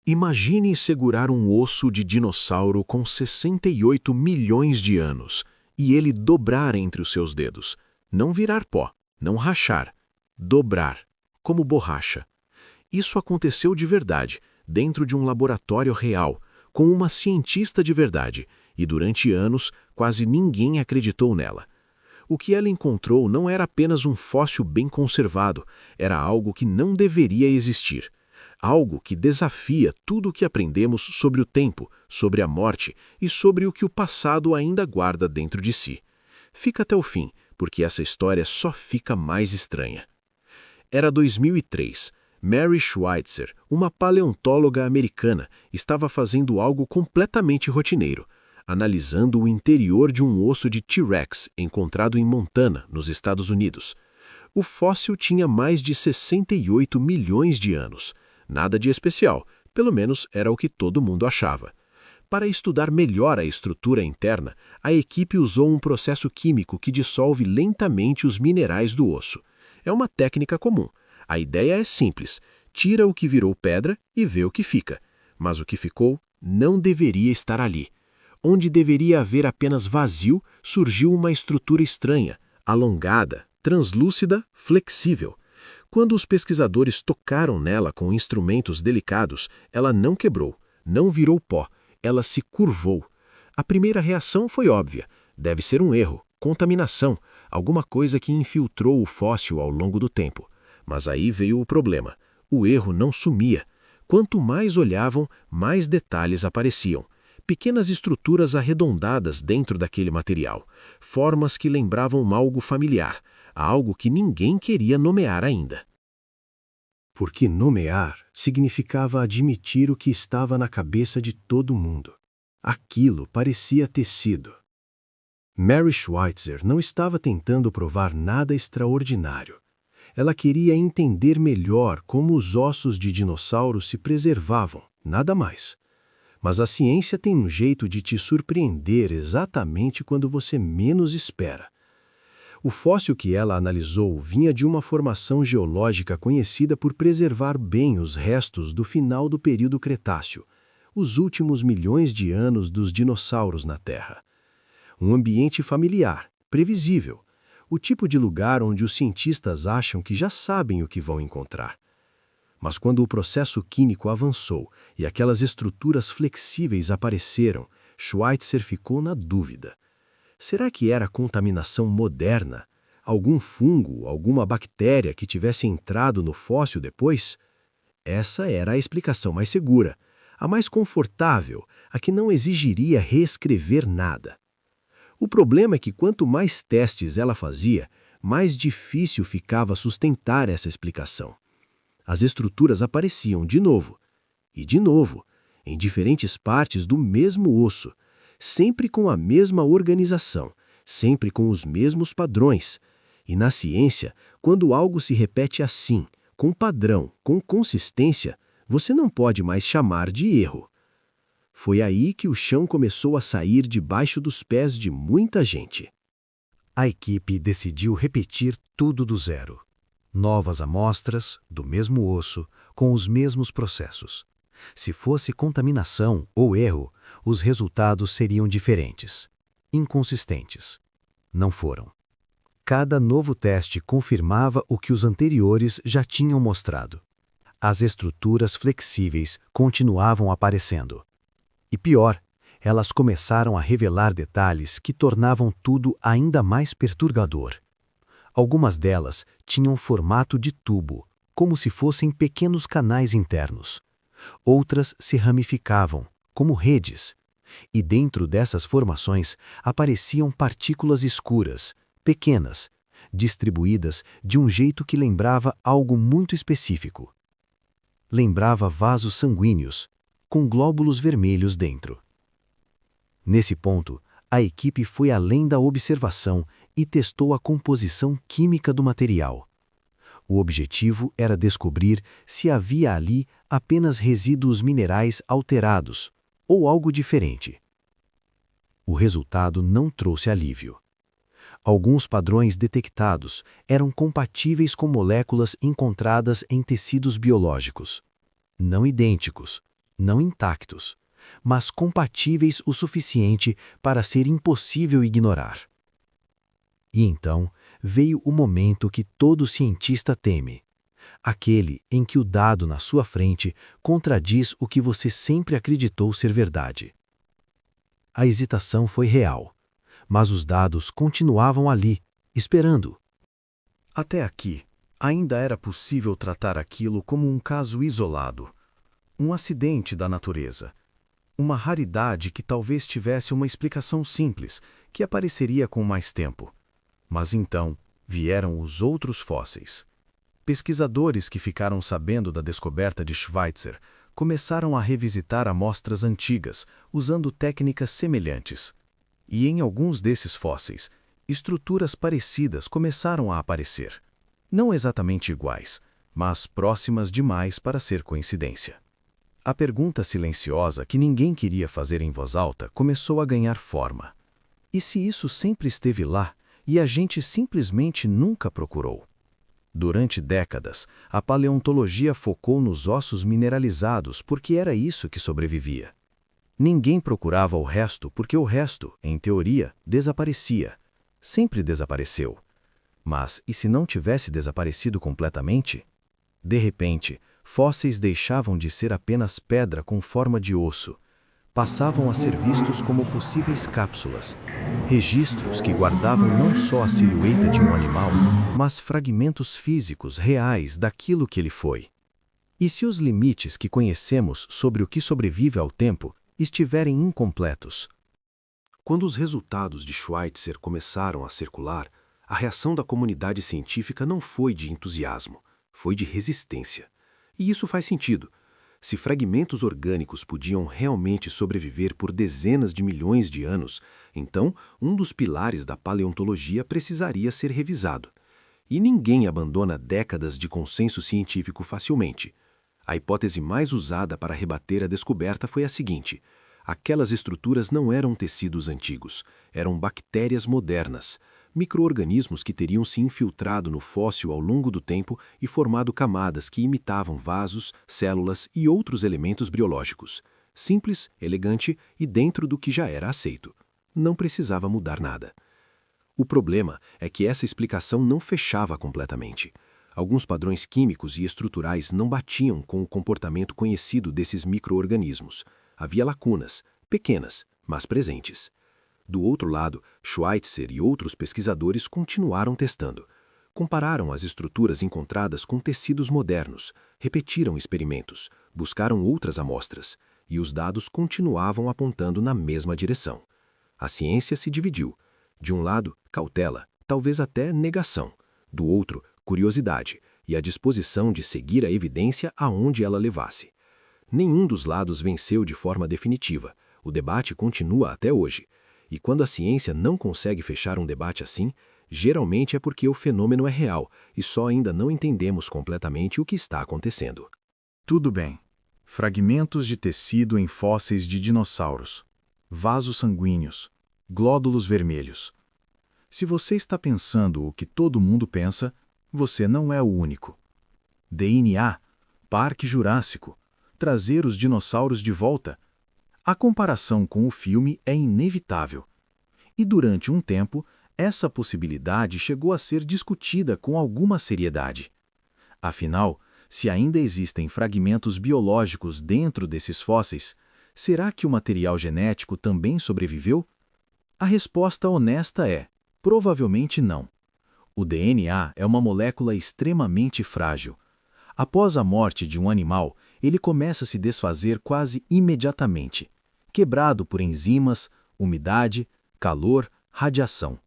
Imagine segurar um osso de dinossauro com 68 milhões de anos e ele dobrar entre os seus dedos. Não virar pó, não rachar, dobrar, como borracha. Isso aconteceu de verdade, dentro de um laboratório real, com uma cientista de verdade, e durante anos quase ninguém acreditou nela. O que ela encontrou não era apenas um fóssil bem conservado, era algo que não deveria existir. Algo que desafia tudo o que aprendemos sobre o tempo, sobre a morte e sobre o que o passado ainda guarda dentro de si. Fica até o fim, porque essa história só fica mais estranha. Era 2003. Mary Schweitzer, uma paleontóloga americana, estava fazendo algo completamente rotineiro, analisando o interior de um osso de T-Rex encontrado em Montana, nos Estados Unidos. O fóssil tinha mais de 68 milhões de anos. Nada de especial, pelo menos era o que todo mundo achava. Para estudar melhor a estrutura interna, a equipe usou um processo químico que dissolve lentamente os minerais do osso. É uma técnica comum. A ideia é simples: tira o que virou pedra e vê o que fica. Mas o que ficou não deveria estar ali. Onde deveria haver apenas vazio, surgiu uma estrutura estranha, alongada, translúcida, flexível. Quando os pesquisadores tocaram nela com instrumentos delicados, ela não quebrou, não virou pó, ela se curvou. A primeira reação foi óbvia: deve ser um erro, contaminação, alguma coisa que infiltrou o fóssil ao longo do tempo. Mas aí veio o problema: o erro não sumia. Quanto mais olhavam, mais detalhes apareciam. Pequenas estruturas arredondadas dentro daquele material, formas que lembravam algo familiar, algo que ninguém queria nomear ainda. Porque nomear significava admitir o que estava na cabeça de todo mundo. Aquilo parecia tecido. Mary Schweitzer não estava tentando provar nada extraordinário. Ela queria entender melhor como os ossos de dinossauros se preservavam, nada mais. Mas a ciência tem um jeito de te surpreender exatamente quando você menos espera. O fóssil que ela analisou vinha de uma formação geológica conhecida por preservar bem os restos do final do período Cretáceo, os últimos milhões de anos dos dinossauros na Terra. Um ambiente familiar, previsível, o tipo de lugar onde os cientistas acham que já sabem o que vão encontrar. Mas quando o processo químico avançou e aquelas estruturas flexíveis apareceram, Schweitzer ficou na dúvida. Será que era contaminação moderna? Algum fungo, alguma bactéria que tivesse entrado no fóssil depois? Essa era a explicação mais segura, a mais confortável, a que não exigiria reescrever nada. O problema é que quanto mais testes ela fazia, mais difícil ficava sustentar essa explicação. As estruturas apareciam de novo, e de novo, em diferentes partes do mesmo osso, sempre com a mesma organização, sempre com os mesmos padrões. E na ciência, quando algo se repete assim, com padrão, com consistência, você não pode mais chamar de erro. Foi aí que o chão começou a sair debaixo dos pés de muita gente. A equipe decidiu repetir tudo do zero. Novas amostras, do mesmo osso, com os mesmos processos. Se fosse contaminação ou erro, os resultados seriam diferentes, inconsistentes. Não foram. Cada novo teste confirmava o que os anteriores já tinham mostrado. As estruturas flexíveis continuavam aparecendo. E pior, elas começaram a revelar detalhes que tornavam tudo ainda mais perturbador. Algumas delas tinham formato de tubo, como se fossem pequenos canais internos. Outras se ramificavam, como redes, e dentro dessas formações apareciam partículas escuras, pequenas, distribuídas de um jeito que lembrava algo muito específico. Lembrava vasos sanguíneos, com glóbulos vermelhos dentro. Nesse ponto, a equipe foi além da observação e testou a composição química do material. O objetivo era descobrir se havia ali apenas resíduos minerais alterados ou algo diferente. O resultado não trouxe alívio. Alguns padrões detectados eram compatíveis com moléculas encontradas em tecidos biológicos. Não idênticos, não intactos, mas compatíveis o suficiente para ser impossível ignorar. E então veio o momento que todo cientista teme, aquele em que o dado na sua frente contradiz o que você sempre acreditou ser verdade. A hesitação foi real, mas os dados continuavam ali, esperando. Até aqui, ainda era possível tratar aquilo como um caso isolado, um acidente da natureza, uma raridade que talvez tivesse uma explicação simples, que apareceria com mais tempo. Mas então vieram os outros fósseis. Pesquisadores que ficaram sabendo da descoberta de Schweitzer começaram a revisitar amostras antigas, usando técnicas semelhantes. E em alguns desses fósseis, estruturas parecidas começaram a aparecer. Não exatamente iguais, mas próximas demais para ser coincidência. A pergunta silenciosa que ninguém queria fazer em voz alta começou a ganhar forma. E se isso sempre esteve lá e a gente simplesmente nunca procurou? Durante décadas, a paleontologia focou nos ossos mineralizados porque era isso que sobrevivia. Ninguém procurava o resto porque o resto, em teoria, desaparecia. Sempre desapareceu. Mas e se não tivesse desaparecido completamente? De repente, fósseis deixavam de ser apenas pedra com forma de osso. Passavam a ser vistos como possíveis cápsulas, registros que guardavam não só a silhueta de um animal, mas fragmentos físicos reais daquilo que ele foi. E se os limites que conhecemos sobre o que sobrevive ao tempo estiverem incompletos? Quando os resultados de Schweitzer começaram a circular, a reação da comunidade científica não foi de entusiasmo, foi de resistência. E isso faz sentido. Se fragmentos orgânicos podiam realmente sobreviver por dezenas de milhões de anos, então um dos pilares da paleontologia precisaria ser revisado. E ninguém abandona décadas de consenso científico facilmente. A hipótese mais usada para rebater a descoberta foi a seguinte: aquelas estruturas não eram tecidos antigos, eram bactérias modernas, micro-organismos que teriam se infiltrado no fóssil ao longo do tempo e formado camadas que imitavam vasos, células e outros elementos biológicos. Simples, elegante e dentro do que já era aceito. Não precisava mudar nada. O problema é que essa explicação não fechava completamente. Alguns padrões químicos e estruturais não batiam com o comportamento conhecido desses micro-organismos. Havia lacunas, pequenas, mas presentes. Do outro lado, Schweitzer e outros pesquisadores continuaram testando. Compararam as estruturas encontradas com tecidos modernos, repetiram experimentos, buscaram outras amostras, e os dados continuavam apontando na mesma direção. A ciência se dividiu. De um lado, cautela, talvez até negação. Do outro, curiosidade e a disposição de seguir a evidência aonde ela levasse. Nenhum dos lados venceu de forma definitiva. O debate continua até hoje. E quando a ciência não consegue fechar um debate assim, geralmente é porque o fenômeno é real e só ainda não entendemos completamente o que está acontecendo. Tudo bem. Fragmentos de tecido em fósseis de dinossauros. Vasos sanguíneos. Glódulos vermelhos. Se você está pensando o que todo mundo pensa, você não é o único. DNA, Parque Jurássico, trazer os dinossauros de volta. A comparação com o filme é inevitável. E durante um tempo, essa possibilidade chegou a ser discutida com alguma seriedade. Afinal, se ainda existem fragmentos biológicos dentro desses fósseis, será que o material genético também sobreviveu? A resposta honesta é: provavelmente não. O DNA é uma molécula extremamente frágil. Após a morte de um animal, ele começa a se desfazer quase imediatamente, quebrado por enzimas, umidade, calor, radiação.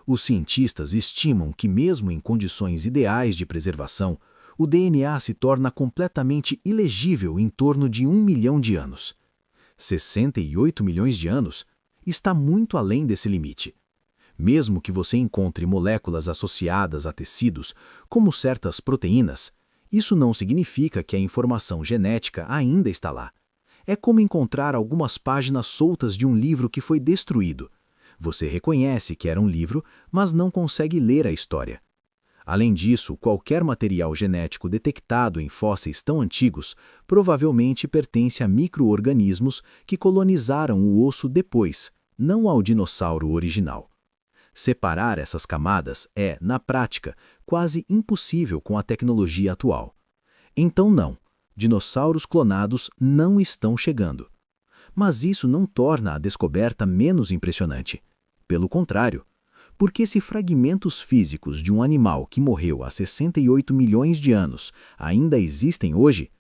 Os cientistas estimam que mesmo em condições ideais de preservação, o DNA se torna completamente ilegível em torno de 1 milhão de anos. 68 milhões de anos está muito além desse limite. Mesmo que você encontre moléculas associadas a tecidos, como certas proteínas, isso não significa que a informação genética ainda está lá. É como encontrar algumas páginas soltas de um livro que foi destruído. Você reconhece que era um livro, mas não consegue ler a história. Além disso, qualquer material genético detectado em fósseis tão antigos provavelmente pertence a micro-organismos que colonizaram o osso depois, não ao dinossauro original. Separar essas camadas é, na prática, quase impossível com a tecnologia atual. Então não, dinossauros clonados não estão chegando. Mas isso não torna a descoberta menos impressionante. Pelo contrário, porque se fragmentos físicos de um animal que morreu há 68 milhões de anos ainda existem hoje,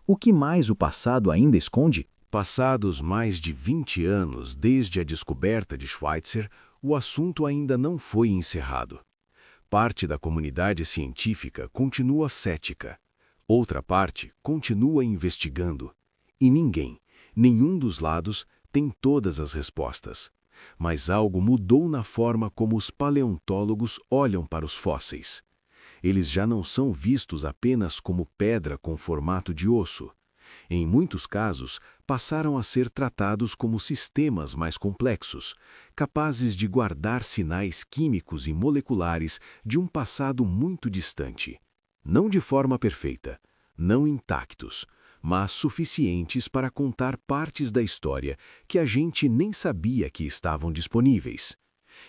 o que mais o passado ainda esconde? Passados mais de 20 anos desde a descoberta de Schweitzer, o assunto ainda não foi encerrado. Parte da comunidade científica continua cética. Outra parte continua investigando. E ninguém, nenhum dos lados, tem todas as respostas. Mas algo mudou na forma como os paleontólogos olham para os fósseis. Eles já não são vistos apenas como pedra com formato de osso. Em muitos casos, passaram a ser tratados como sistemas mais complexos, capazes de guardar sinais químicos e moleculares de um passado muito distante. Não de forma perfeita, não intactos, mas suficientes para contar partes da história que a gente nem sabia que estavam disponíveis.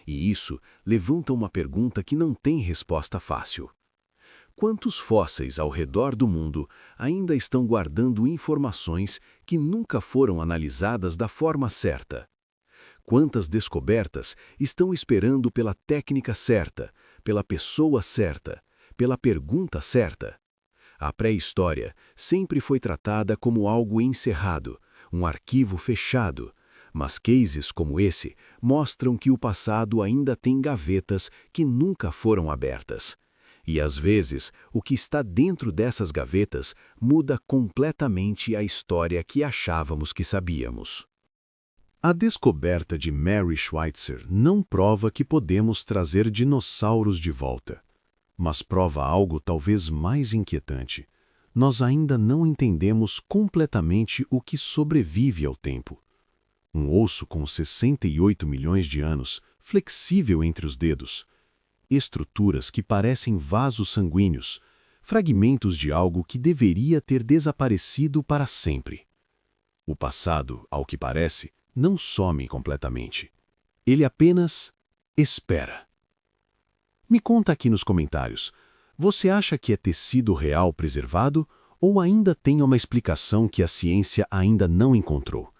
E isso levanta uma pergunta que não tem resposta fácil. Quantos fósseis ao redor do mundo ainda estão guardando informações que nunca foram analisadas da forma certa? Quantas descobertas estão esperando pela técnica certa, pela pessoa certa, pela pergunta certa? A pré-história sempre foi tratada como algo encerrado, um arquivo fechado, mas cases como esse mostram que o passado ainda tem gavetas que nunca foram abertas. E às vezes, o que está dentro dessas gavetas muda completamente a história que achávamos que sabíamos. A descoberta de Mary Schweitzer não prova que podemos trazer dinossauros de volta, mas prova algo talvez mais inquietante. Nós ainda não entendemos completamente o que sobrevive ao tempo. Um osso com 68 milhões de anos, flexível entre os dedos, estruturas que parecem vasos sanguíneos, fragmentos de algo que deveria ter desaparecido para sempre. O passado, ao que parece, não some completamente. Ele apenas espera. Me conta aqui nos comentários, você acha que é tecido real preservado ou ainda tem uma explicação que a ciência ainda não encontrou?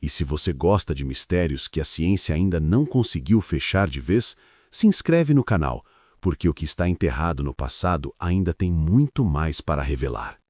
E se você gosta de mistérios que a ciência ainda não conseguiu fechar de vez, se inscreve no canal, porque o que está enterrado no passado ainda tem muito mais para revelar.